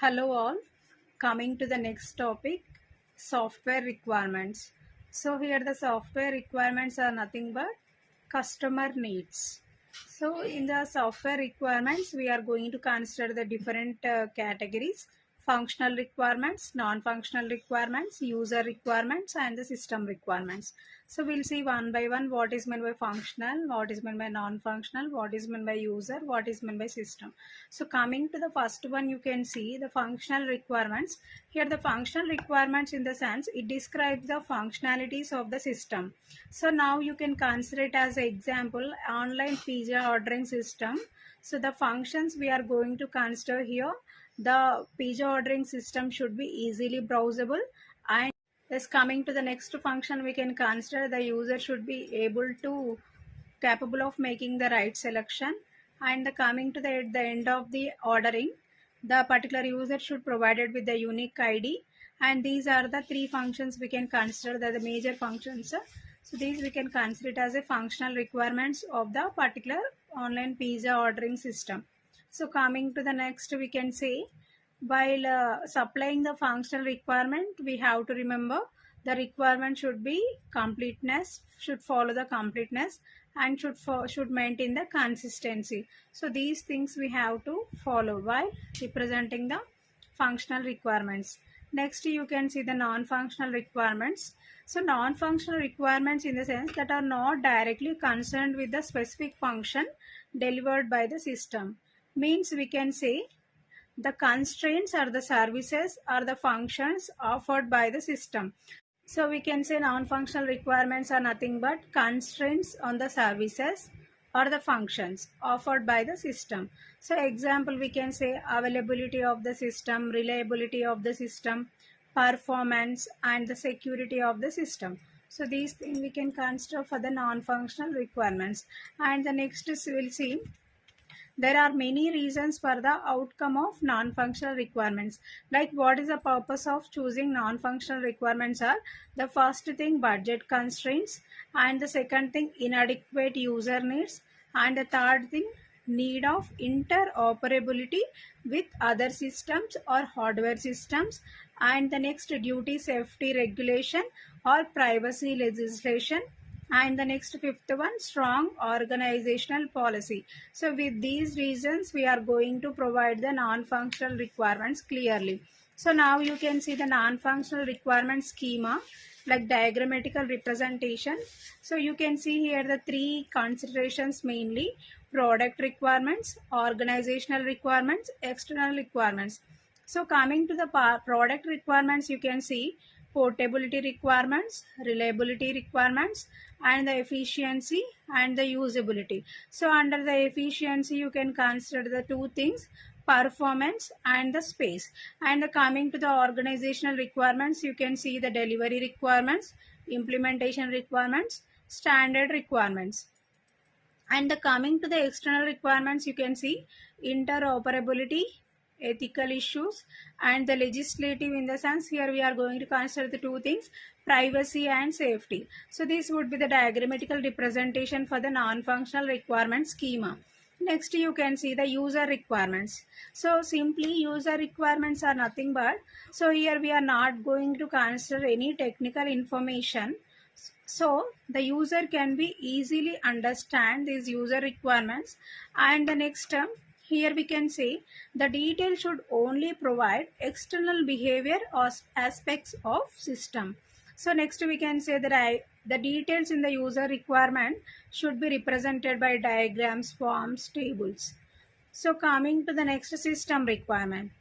Hello all, coming to the next topic, software requirements. So here the software requirements are nothing but customer needs. So in the software requirements, we are going to consider the different categories: functional requirements, non-functional requirements, user requirements, and the system requirements. So we'll see one by one what is meant by functional, what is meant by non-functional, what is meant by user, what is meant by system. So coming to the first one, you can see the functional requirements. Here the functional requirements, in the sense it describes the functionalities of the system. So now you can consider it as an example, online pizza ordering system. So the functions we are going to consider here, the pizza ordering system should be easily browsable. And yes, coming to the next function, we can consider the user should be able to capable of making the right selection. And the coming to the at the end of the ordering, the particular user should provided with the unique ID. And these are the three functions we can consider the major functions. So these we can consider it as a functional requirements of the particular online pizza ordering system. So coming to the next, we can say, while supplying the functional requirement, we have to remember the requirement should be completeness, should follow the completeness, and should maintain the consistency. So these things we have to follow while representing the functional requirements. Next, you can see the non-functional requirements. So non-functional requirements, in the sense that are not directly concerned with the specific function delivered by the system, means we can say the constraints are the services or the functions offered by the system. So we can say non-functional requirements are nothing but constraints on the services or the functions offered by the system. So example, we can say availability of the system, reliability of the system, performance, and the security of the system. So these things we can consider for the non-functional requirements. And the next is, we'll see, there are many reasons for the outcome of non-functional requirements. Like, what is the purpose of choosing non-functional requirements are: the first thing, budget constraints, and the second thing, inadequate user needs, and the third thing, need of interoperability with other systems or hardware systems, and the next, duty safety regulation or privacy legislation, and the next fifth one, strong organizational policy. So with these reasons, we are going to provide the non-functional requirements clearly. So now you can see the non-functional requirement schema, like diagrammatical representation. So you can see here the three considerations mainly: product requirements, organizational requirements, external requirements. So coming to the product requirements, you can see portability requirements, reliability requirements, and the efficiency and the usability. So under the efficiency, you can consider the two things: performance and the space. And coming to the organizational requirements, you can see the delivery requirements, implementation requirements, standard requirements. And the coming to the external requirements, you can see interoperability, ethical issues, and the legislative. In the sense, here we are going to consider the two things: privacy and safety. So this would be the diagrammatical representation for the non-functional requirement schema. Next, you can see the user requirements. So simply user requirements are nothing but, so here we are not going to consider any technical information, so the user can be easily understand these user requirements. And the next term, here we can say the detail should only provide external behavior or aspects of system. So next we can say that the details in the user requirement should be represented by diagrams, forms, tables. So coming to the next, system requirement.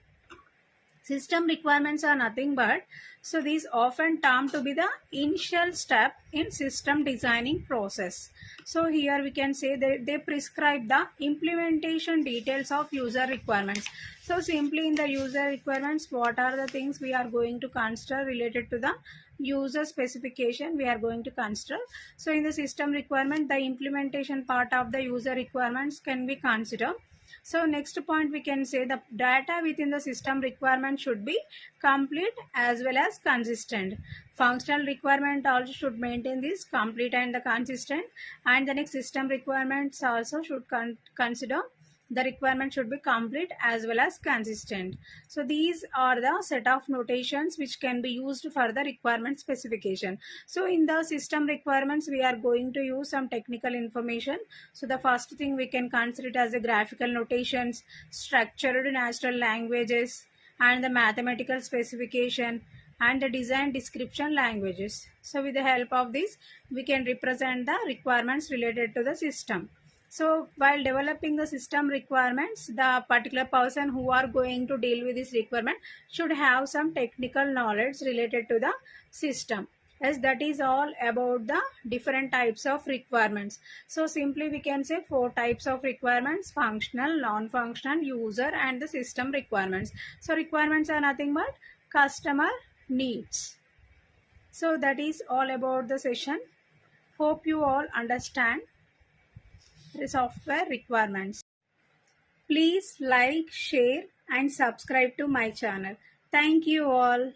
System requirements are nothing but, so these often termed to be the initial step in system designing process. So here we can say that they prescribe the implementation details of user requirements. So simply in the user requirements, what are the things we are going to consider related to the user specification we are going to consider. So in the system requirement, the implementation part of the user requirements can be considered. So next point, we can say the data within the system requirement should be complete as well as consistent. Functional requirement also should maintain this complete and the consistent. And the next, system requirements also should consider the requirement should be complete as well as consistent. So these are the set of notations which can be used for the requirement specification. So in the system requirements, we are going to use some technical information. So the first thing we can consider it as the graphical notations, structured natural languages, and the mathematical specification, and the design description languages. So with the help of this, we can represent the requirements related to the system. So while developing the system requirements, the particular person who are going to deal with this requirement should have some technical knowledge related to the system. Yes, that is all about the different types of requirements. So simply we can say four types of requirements: functional, non-functional, user, and the system requirements. So requirements are nothing but customer needs. So that is all about the session. Hope you all understand the software requirements. Please like, share, and subscribe to my channel. Thank you all.